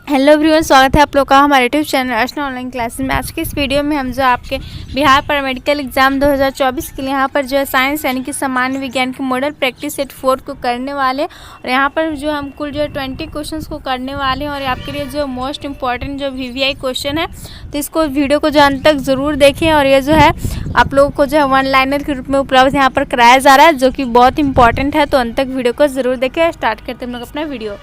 Hello everyone, स्वागत है आप लोग का हमारे यूट्यूब चैनल अर्चना ऑनलाइन क्लासेस में। आज के इस वीडियो में हम जो आपके बिहार पैरामेडिकल एग्जाम 2024 के लिए यहाँ पर जो है साइंस यानी कि सामान्य विज्ञान की मॉडल प्रैक्टिस सेट 4 को करने वाले और यहाँ पर जो हम कुल जो है 20 क्वेश्चंस को करने वाले हैं। और आपके लिए जो मोस्ट इंपॉर्टेंट जो VVI क्वेश्चन है, तो इसको वीडियो को जो अंत तक ज़रूर देखें। और ये जो है आप लोगों को जो है 1 लाइनर के रूप में उपलब्ध यहाँ पर कराया जा रहा है, जो कि बहुत इंपॉर्टेंट है। तो अंत तक वीडियो को ज़रूर देखें। स्टार्ट करते हैं हम लोग अपना वीडियो।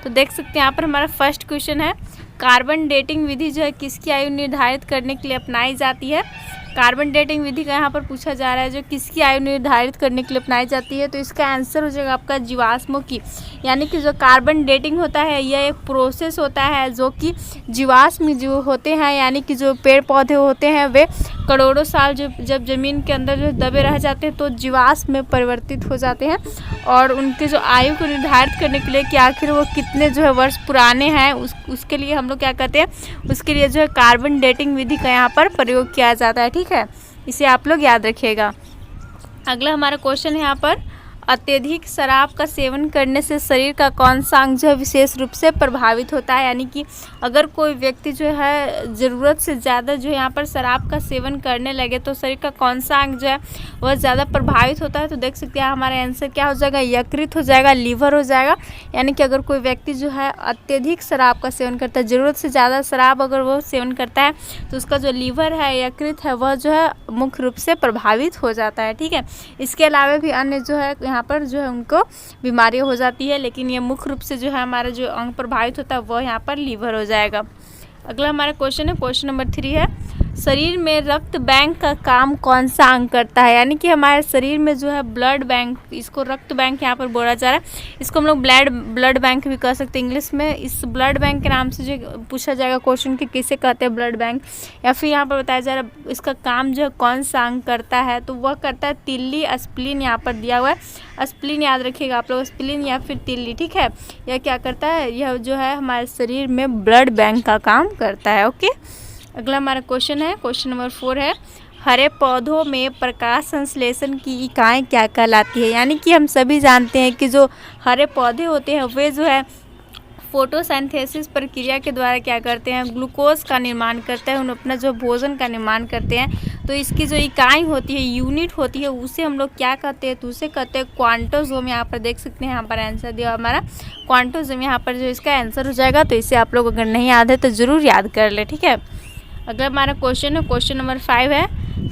तो देख सकते हैं यहाँ पर हमारा फर्स्ट क्वेश्चन है, कार्बन डेटिंग विधि जो है किसकी आयु निर्धारित करने के लिए अपनाई जाती है। कार्बन डेटिंग विधि का यहाँ पर पूछा जा रहा है, जो किसकी आयु निर्धारित करने के लिए अपनाई जाती है। तो इसका आंसर हो जाएगा आपका जीवाश्मों की। यानी कि जो कार्बन डेटिंग होता है यह एक प्रोसेस होता है जो कि जीवाश्म जो होते हैं, यानी कि जो पेड़ पौधे होते हैं वे करोड़ों साल जब ज़मीन के अंदर जो दबे रह जाते हैं तो जीवाश्म में परिवर्तित हो जाते हैं। और उनके जो आयु को निर्धारित करने के लिए कि आखिर वो कितने जो है वर्ष पुराने हैं, उसके लिए हम लोग क्या करते हैं, उसके लिए जो है कार्बन डेटिंग विधि का यहाँ पर प्रयोग किया जाता है। ठीक है, इसे आप लोग याद रखिएगा। अगला हमारा क्वेश्चन है यहाँ पर, अत्यधिक शराब का सेवन करने से शरीर का कौन सा अंग जो है विशेष रूप से प्रभावित होता है। यानी कि अगर कोई व्यक्ति जो है ज़रूरत से ज़्यादा जो यहाँ पर शराब का सेवन करने लगे तो शरीर का कौन सा अंग जो है वह ज़्यादा प्रभावित होता है। तो देख सकते हैं हमारा आंसर क्या हो जाएगा, यकृत हो जाएगा, लीवर हो जाएगा। यानी कि अगर कोई व्यक्ति जो है अत्यधिक शराब का सेवन करता है, ज़रूरत से ज़्यादा शराब अगर वो सेवन करता है तो उसका जो लीवर है, यकृत है, वह जो है मुख्य रूप से प्रभावित हो जाता है। ठीक है, इसके अलावा भी अन्य जो है यहाँ पर जो है उनको बीमारियां हो जाती है, लेकिन ये मुख्य रूप से जो है हमारा जो अंग प्रभावित होता है वह यहाँ पर लीवर हो जाएगा। अगला हमारा क्वेश्चन है, क्वेश्चन नंबर 3 है, शरीर में रक्त बैंक का काम कौन सा अंग करता है। यानी कि हमारे शरीर में जो है ब्लड बैंक, इसको रक्त बैंक यहाँ पर बोला जा रहा है। इसको हम लोग ब्लड बैंक भी कह सकते हैं इंग्लिश में। इस ब्लड बैंक के नाम से जो पूछा जाएगा क्वेश्चन कि किसे कहते हैं ब्लड बैंक, या फिर यहाँ पर बताया जा रहा है इसका काम जो है कौन सा अंग करता है। तो वह करता है तिल्ली, स्प्लीन यहाँ पर दिया हुआ है। स्प्लीन याद रखिएगा आप लोग, स्प्लीन या फिर तिल्ली। ठीक है, यह क्या करता है, यह जो है हमारे शरीर में ब्लड बैंक का काम करता है। ओके, अगला हमारा क्वेश्चन है, क्वेश्चन नंबर 4 है, हरे पौधों में प्रकाश संश्लेषण की इकाई क्या कहलाती है। यानी कि हम सभी जानते हैं कि जो हरे पौधे होते हैं वे जो है फोटोसिंथेसिस प्रक्रिया के द्वारा क्या करते हैं, ग्लूकोज का निर्माण करते हैं, उन अपना जो भोजन का निर्माण करते हैं। तो इसकी जो इकाई होती है, यूनिट होती है, उसे हम लोग क्या कहते हैं, तो उसे कहते हैं क्वांटोसोम। यहाँ पर देख सकते हैं यहाँ पर आंसर दिया हमारा क्वांटोसोम, यहाँ पर जो इसका आंसर हो जाएगा। तो इसे आप लोग अगर नहीं याद है तो ज़रूर याद कर ले। ठीक है, अगर हमारा क्वेश्चन है, क्वेश्चन नंबर 5 है,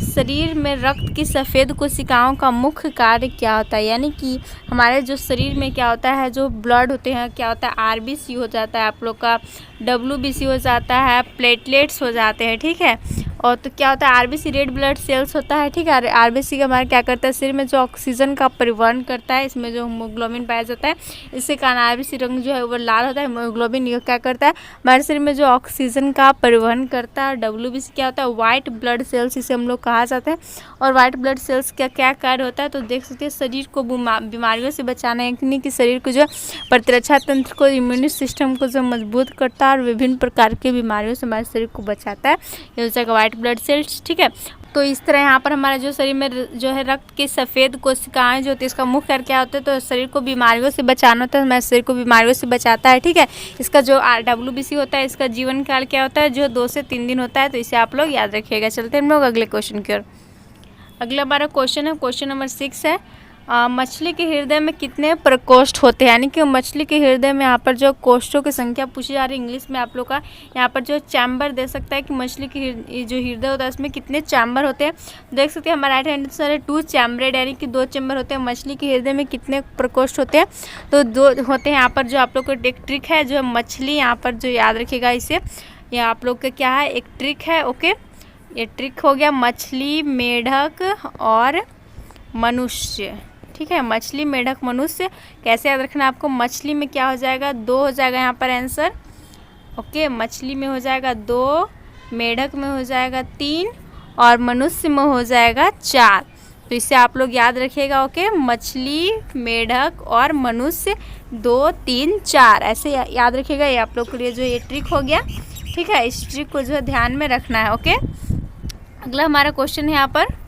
शरीर में रक्त की सफ़ेद कोशिकाओं का मुख्य कार्य क्या होता है। यानी कि हमारे जो शरीर में क्या होता है, जो ब्लड होते हैं, क्या होता है, RBC हो जाता है आप लोग का, WBC हो जाता है, प्लेटलेट्स हो जाते हैं। ठीक है, और तो क्या होता है, RBC रेड ब्लड सेल्स होता है। ठीक है, RBC का हमारा क्या करता है, शरीर में जो ऑक्सीजन का परिवहन करता है, इसमें जो हीमोग्लोबिन पाया जाता है, इसके कारण RBC रंग जो है वो लाल होता है। हीमोग्लोबिन ये क्या करता है, हमारे शरीर में जो ऑक्सीजन का परिवहन करता है। WBC क्या होता है, वाइट ब्लड सेल्स इसे हम लोग कहा जाता है। और वाइट ब्लड सेल्स का क्या कार्य होता है, तो देख सकते हैं शरीर को बीमारियों से बचाना, यानी कि शरीर को जो प्रतिरक्षा तंत्र को, इम्यून सिस्टम को जो मजबूत करता है और विभिन्न प्रकार की बीमारियों से हमारे शरीर को बचाता है, ये हो जाएगा वाइट ब्लड सेल्स। ठीक है, तो इस तरह यहाँ पर हमारा जो शरीर में जो है रक्त की सफ़ेद कोशिकाएं जो होती है, इसका मुख्य कार्य क्या होता है, तो शरीर को बीमारियों से बचाना होता है, हमारे शरीर को बीमारियों से बचाता है। ठीक है, इसका जो WBC होता है, इसका जीवन काल क्या होता है, जो 2 से 3 दिन होता है। तो इसे आप लोग याद रखिएगा। चलते हैं हम लोग अगले क्वेश्चन की ओर। अगला हमारा क्वेश्चन है, क्वेश्चन नंबर 6 है, मछली के हृदय में कितने प्रकोष्ठ होते हैं। यानी कि मछली के हृदय में यहाँ पर जो कोष्ठों की संख्या पूछी जा रही है इंग्लिश में आप लोग का, यहाँ पर जो चैम्बर दे सकता है कि मछली की जो हृदय होता है इसमें कितने चैम्बर होते हैं। देख सकते हैं हमारा राइट हैंड आंसर है 2 चैम्बरेड, यानी कि 2 चैम्बर होते हैं। मछली के हृदय में कितने प्रकोष्ठ होते हैं, तो 2 होते हैं। यहाँ पर जो आप लोग को एक ट्रिक है, जो मछली यहाँ पर जो याद रखिएगा, इसे यह आप लोग का क्या है, एक ट्रिक है। ओके, ये ट्रिक हो गया मछली, मेढक और मनुष्य। ठीक है, मछली, मेढक, मनुष्य कैसे याद रखना आपको, मछली में क्या हो जाएगा, 2 हो जाएगा यहाँ पर आंसर। ओके, मछली में हो जाएगा 2, मेढक में हो जाएगा 3 और मनुष्य में हो जाएगा 4। तो इसे आप लोग याद रखिएगा। ओके, मछली, मेढक और मनुष्य 2, 3, 4 ऐसे याद रखिएगा। ये आप लोग के लिए जो ये ट्रिक हो गया। ठीक है, इस ट्रिक को जो है ध्यान में रखना है। ओके, अगला हमारा क्वेश्चन है यहाँ पर,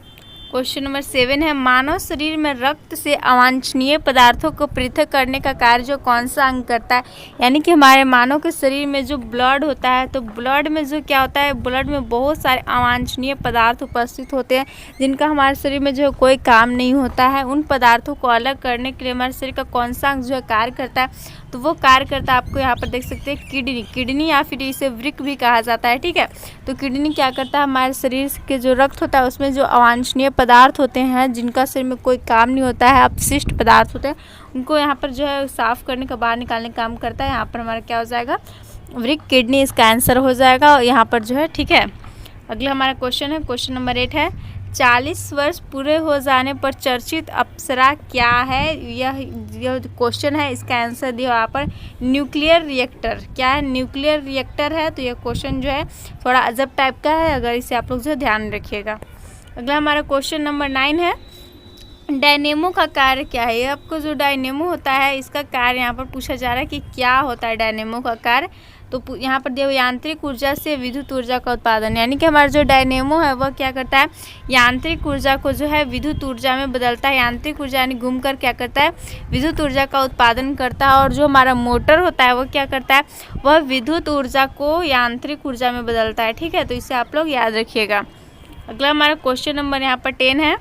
क्वेश्चन नंबर 7 है, मानव शरीर में रक्त से अवांछनीय पदार्थों को पृथक करने का कार्य जो कौन सा अंग करता है। यानी कि हमारे मानव के शरीर में जो ब्लड होता है, तो ब्लड में जो क्या होता है, ब्लड में बहुत सारे अवांछनीय पदार्थ उपस्थित होते हैं जिनका हमारे शरीर में जो कोई काम नहीं होता है। उन पदार्थों को अलग करने के लिए हमारे शरीर का कौन सा अंग जो है कार्य करता है, तो वो कार्य करता है, आपको यहाँ पर देख सकते हैं किडनी या फिर इसे वृक्क भी कहा जाता है। ठीक है, तो किडनी क्या करता है, हमारे शरीर के जो रक्त होता है उसमें जो अवांछनीय पदार्थ होते हैं जिनका शरीर में कोई काम नहीं होता है, अपशिष्ट पदार्थ होते हैं, उनको यहाँ पर जो है साफ करने का, बाहर निकालने का काम करता है। यहाँ पर हमारा क्या हो जाएगा, वृक्क, किडनी, इसका आंसर हो जाएगा यहाँ पर जो है। ठीक है, अगला हमारा क्वेश्चन है, क्वेश्चन नंबर 8 है, 40 वर्ष पूरे हो जाने पर चर्चित अप्सरा क्या है। यह क्वेश्चन है, इसका आंसर दिया यहाँ पर न्यूक्लियर रिएक्टर। क्या है, न्यूक्लियर रिएक्टर है। तो यह क्वेश्चन जो है थोड़ा अजब टाइप का है, अगर इसे आप लोग जो ध्यान रखिएगा। अगला हमारा क्वेश्चन नंबर 9 है, डायनेमो का कार्य क्या है। आपको जो डायनेमो होता है इसका कार्य यहाँ पर पूछा जा रहा है कि क्या होता है डायनेमो का कार्य। तो यहाँ पर दिया यांत्रिक ऊर्जा से विद्युत ऊर्जा का उत्पादन, यानी कि हमारा जो डायनेमो है वह क्या करता है, यांत्रिक ऊर्जा को जो है विद्युत ऊर्जा में बदलता है। यांत्रिक ऊर्जा यानी घूमकर क्या करता है, विद्युत ऊर्जा का उत्पादन करता है। और जो हमारा मोटर होता है वह क्या करता है, वह विद्युत ऊर्जा को यांत्रिक ऊर्जा में बदलता है। ठीक है, तो इसे आप लोग याद रखिएगा। अगला हमारा क्वेश्चन नंबर यहाँ पर 10 है,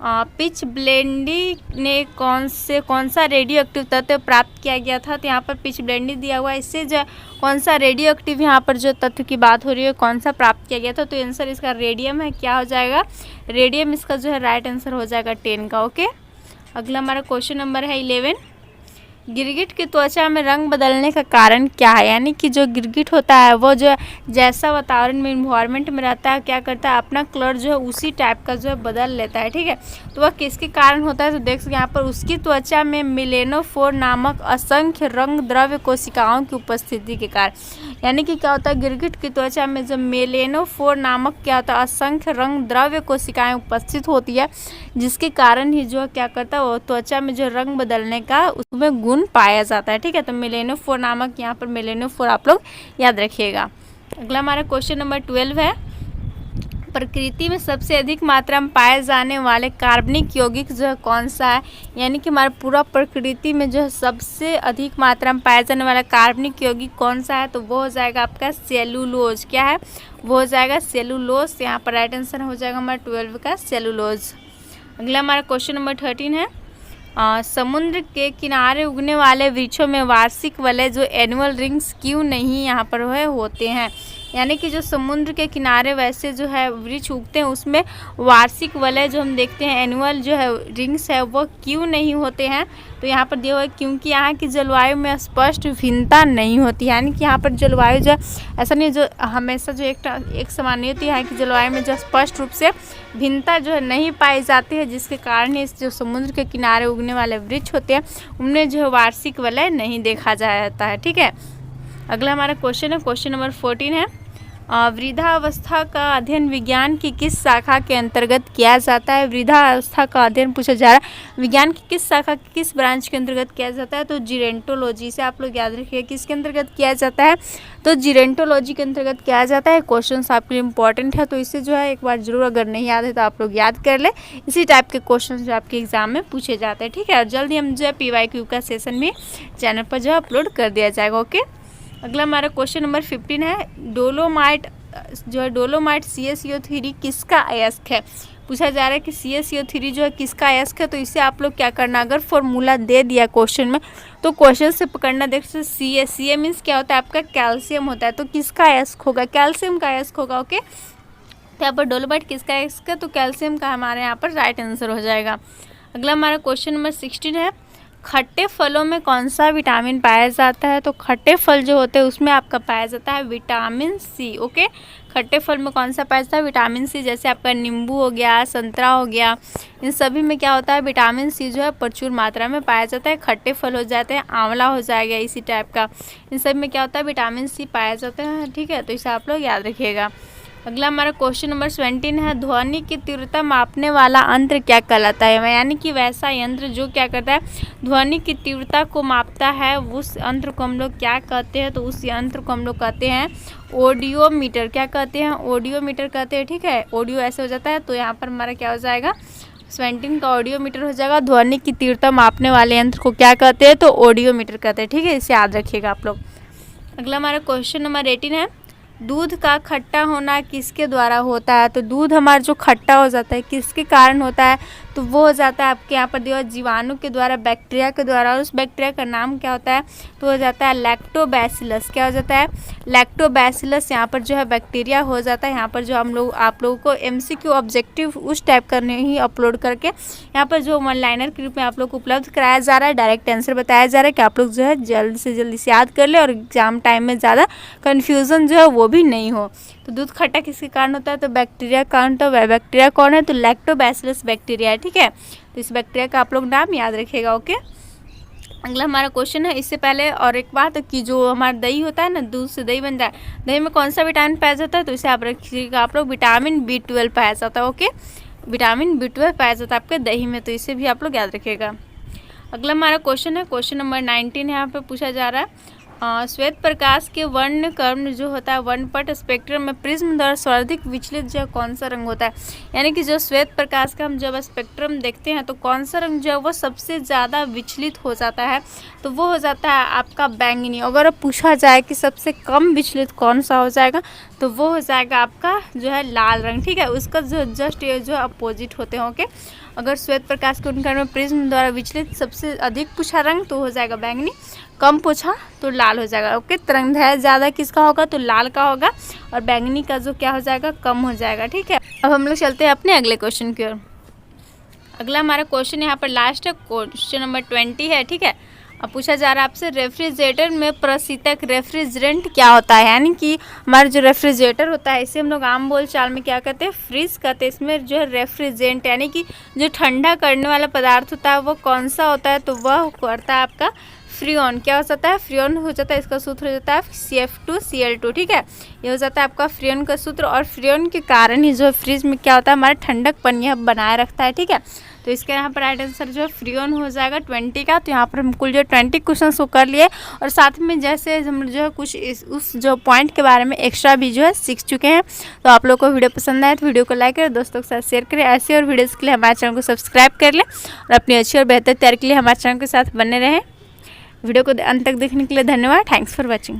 पिच ब्लेंडी ने कौन सा रेडियो एक्टिव तत्व प्राप्त किया गया था। तो यहाँ पर पिच ब्लेंडी दिया हुआ है, इससे जो कौन सा रेडियो एक्टिव यहाँ पर जो तत्व की बात हो रही है कौन सा प्राप्त किया गया था। तो आंसर इसका रेडियम है। क्या हो जाएगा, रेडियम इसका जो है राइट आंसर हो जाएगा 10 का। ओके, अगला हमारा क्वेश्चन नंबर है 11, गिरगिट की त्वचा में रंग बदलने का कारण क्या है। यानी कि जो गिरगिट होता है वो जो जैसा वातावरण में, इन्वायरमेंट में रहता है, क्या करता है, अपना कलर जो है उसी टाइप का जो है बदल लेता है। ठीक है, तो वह किसके कारण होता है। तो देख सकते हैं यहाँ पर उसकी त्वचा में मेलेनोफोर नामक असंख्य रंग द्रव्य कोशिकाओं की उपस्थिति के कारण। यानी कि क्या होता है, गिरगिट की त्वचा में जो मेलेनोफोर नामक क्या होता है, असंख्य रंग द्रव्य कोशिकाएं उपस्थित होती है, जिसके कारण ही जो क्या करता है, वो त्वचा में जो रंग बदलने का उसमें गुण पाया जाता है। ठीक है, तो मेलेनोफोर नामक यहाँ पर मेलेनोफोर आप लोग याद रखिएगा। अगला हमारा क्वेश्चन नंबर 12 है, प्रकृति में सबसे अधिक मात्रा में पाए जाने वाले कार्बनिक यौगिक जो है कौन सा है। यानी कि हमारे पूरा प्रकृति में जो है सबसे अधिक मात्रा में पाया जाने वाला कार्बनिक यौगिक कौन सा है। तो वो हो जाएगा आपका सेलुलोज। क्या है, वो हो जाएगा सेलुलोज। यहाँ पर राइट आंसर हो जाएगा हमारा 12 का सेलुलोज। अगला हमारा क्वेश्चन नंबर 13 है, समुद्र के किनारे उगने वाले वृक्षों में वार्षिक वलय जो एनुअल रिंग्स क्यों नहीं यहाँ पर होते हैं। यानी कि जो समुद्र के किनारे वैसे जो है वृक्ष उगते हैं उसमें वार्षिक वलय जो हम देखते हैं, एनुअल जो है रिंग्स है, वो क्यों नहीं होते हैं। तो यहाँ पर दिया हुआ है क्योंकि यहाँ की जलवायु में स्पष्ट भिन्नता नहीं होती। यानी कि यहाँ पर जलवायु जो ऐसा नहीं, जो हमेशा जो एक समान नहीं होती, यहाँ की जलवायु में जो स्पष्ट रूप से भिन्नता जो है नहीं पाई जाती है, जिसके कारण इस जो समुद्र के किनारे उगने वाले वृक्ष होते हैं उनमें जो है वार्षिक वलय नहीं देखा जाता है। ठीक है, अगला हमारा क्वेश्चन है, क्वेश्चन नंबर 14 है, वृद्धावस्था का अध्ययन विज्ञान की किस शाखा के अंतर्गत किया जाता है। वृद्धावस्था का अध्ययन पूछा जा रहा है, विज्ञान की किस शाखा, किस ब्रांच के अंतर्गत किया जाता है। तो जीरेंटोलॉजी से आप लोग याद रखिए किसके अंतर्गत किया जाता है। तो जीरेंटोलॉजी के अंतर्गत किया जाता है। क्वेश्चन आपके लिए इंपॉर्टेंट है, तो इसे जो है एक बार जरूर, अगर नहीं याद है तो आप लोग याद कर ले। इसी टाइप के क्वेश्चन जो आपके एग्जाम में पूछे जाते हैं। ठीक है, और जल्दी हम जो है PYQ का सेशन भी चैनल पर जो अपलोड कर दिया जाएगा। ओके, अगला हमारा क्वेश्चन नंबर 15 है, डोलोमाइट जो है डोलोमाइट CaCO3 किसका अयस्क है। पूछा जा रहा है कि CaCO3 जो है किसका अयस्क है। तो इसे आप लोग क्या करना, अगर फॉर्मूला दे दिया क्वेश्चन में तो क्वेश्चन से पकड़ना। देख सकते Ca मीन्स क्या होता है, आपका कैल्शियम होता है। तो किसका अयस्क होगा, कैल्शियम का अयस्क होगा। ओके, तो यहाँ पर डोलोमाइट किसका अयस्क है, तो कैल्शियम का हमारे यहाँ पर राइट आंसर हो जाएगा। अगला हमारा क्वेश्चन नंबर 16 है, खट्टे फलों में कौन सा विटामिन पाया जाता है। तो खट्टे फल जो होते हैं उसमें आपका पाया जाता है विटामिन C। ओके, खट्टे फल में कौन सा पाया जाता है, विटामिन C। जैसे आपका नींबू हो गया, संतरा हो गया, इन सभी में क्या होता है, विटामिन C जो है प्रचुर मात्रा में पाया जाता है। खट्टे फल हो जाते हैं, आंवला हो जाएगा इसी टाइप का, इन सब में क्या होता है, विटामिन C पाया जाता है। ठीक है, तो इसे आप लोग याद रखिएगा। अगला हमारा क्वेश्चन नंबर 17 है, ध्वनि की तीव्रता मापने वाला यंत्र क्या कहलाता है। यानी कि वैसा यंत्र जो क्या करता है, ध्वनि की तीव्रता को मापता है, उस यंत्र को हम लोग क्या कहते हैं, तो उस यंत्र को हम लोग कहते हैं ऑडियोमीटर। क्या कहते हैं, ऑडियोमीटर कहते हैं। ठीक है, ऑडियो ऐसे हो जाता है, तो यहाँ पर हमारा क्या हो जाएगा, 17 का ऑडियोमीटर हो जाएगा। ध्वनि की तीव्रता मापने वाले यंत्र को क्या कहते हैं, तो ऑडियोमीटर कहते हैं। ठीक है, इसे याद रखिएगा आप लोग। अगला हमारा क्वेश्चन नंबर 18 है, दूध का खट्टा होना किसके द्वारा होता है। तो दूध हमारा जो खट्टा हो जाता है किसके कारण होता है, तो वो हो जाता है आपके यहाँ पर दिया जीवाणु के द्वारा, बैक्टीरिया के द्वारा। और उस बैक्टीरिया का नाम क्या होता है, तो हो जाता है लैक्टोबैसिलस। क्या हो जाता है, लैक्टोबैसिलस यहाँ पर जो है बैक्टीरिया हो जाता है। यहाँ पर जो हम लोग आप लोगों को MCQ ऑब्जेक्टिव उस टाइप करने ही अपलोड करके यहाँ पर जो वन लाइनर के रूप में आप लोग को उपलब्ध कराया जा रहा है, डायरेक्ट आंसर बताया जा रहा है कि आप लोग जो है जल्द से जल्द इसे याद कर ले और एग्जाम टाइम में ज़्यादा कन्फ्यूज़न जो है वो भी नहीं हो। तो दूध खट्टा किसके कारण होता है, तो बैक्टीरिया कारण। तो वह बैक्टीरिया कौन है, तो लैक्टोबैसिलस बैक्टीरिया है। ठीक है, तो इस बैक्टीरिया का आप लोग नाम याद रखिएगा। ओके, अगला हमारा क्वेश्चन है, इससे पहले और एक बात कि जो हमारा दही होता है ना, दूध से दही बनता है, दही में कौन सा विटामिन पाया जाता है, तो इसे आप रखिएगा आप लोग, विटामिन B12 पाया जाता है। ओके, विटामिन B12 पाया जाता है आपके दही में, तो इसे भी आप लोग याद रखिएगा। अगला हमारा क्वेश्चन है, क्वेश्चन नंबर 19 यहाँ पे पूछा जा रहा है, श्वेत प्रकाश के वर्णक्रम जो होता है वर्णपट स्पेक्ट्रम में प्रिज्म द्वारा सर्वाधिक विचलित जो कौन सा रंग होता है। यानी कि जो श्वेत प्रकाश का हम जब स्पेक्ट्रम देखते हैं तो कौन सा रंग जो है वो सबसे ज़्यादा विचलित हो जाता है, तो वो हो जाता है आपका बैंगनी। अगर अब पूछा जाए कि सबसे कम विचलित कौन सा हो जाएगा, तो वो हो जाएगा आपका जो है लाल रंग। ठीक है, उसका जो जस्ट ये जो अपोजिट होते हैं। ओके, अगर श्वेत प्रकाश के उनकरण में प्रिज्म द्वारा विचलित सबसे अधिक पूछा रंग तो हो जाएगा बैंगनी, कम पूछा तो लाल हो जाएगा। ओके, तरंगदैर्घ्य ज़्यादा किसका होगा, तो लाल का होगा, और बैंगनी का जो क्या हो जाएगा, कम हो जाएगा। ठीक है, अब हम लोग चलते हैं अपने अगले क्वेश्चन की ओर। अगला हमारा क्वेश्चन यहाँ पर लास्ट है, क्वेश्चन नंबर 20 है। ठीक है, अब पूछा जा रहा है आपसे, रेफ्रिजरेटर में प्रशीतक रेफ्रिजरेंट क्या होता है। यानी कि हमारा जो रेफ्रिजरेटर होता है इसे हम लोग आम बोल चाल में क्या कहते हैं, फ्रिज कहते हैं। इसमें जो है रेफ्रिजरेंट यानी कि जो ठंडा करने वाला पदार्थ होता है वो कौन सा होता है, तो वह करता है आपका फ्रियोन। क्या हो जाता है, फ्रियोन हो जाता है। इसका सूत्र हो जाता है CF2Cl2। ठीक है, ये हो जाता है आपका फ्रियोन का सूत्र, और फ्रियोन के कारण ही जो फ्रिज में क्या होता है, हमारा ठंडकपन यह बनाए रखता है। ठीक है, तो इसका यहाँ पर राइट आंसर जो है फ्रियोन हो जाएगा 20 का। तो यहाँ पर हम कुल जो 20 क्वेश्चन को कर लिए, और साथ में जैसे हम जो है कुछ उस जो पॉइंट के बारे में एक्स्ट्रा भी जो है सीख चुके हैं। तो आप लोग को वीडियो पसंद आए तो वीडियो को लाइक करें, दोस्तों के साथ शेयर करें। ऐसे और वीडियोज़ के लिए हमारे चैनल को सब्सक्राइब कर लें, और अपनी अच्छी और बेहतर तैयारी के लिए हमारे चैनल के साथ बने रहें। वीडियो को अंत तक देखने के लिए धन्यवाद। Thanks for watching.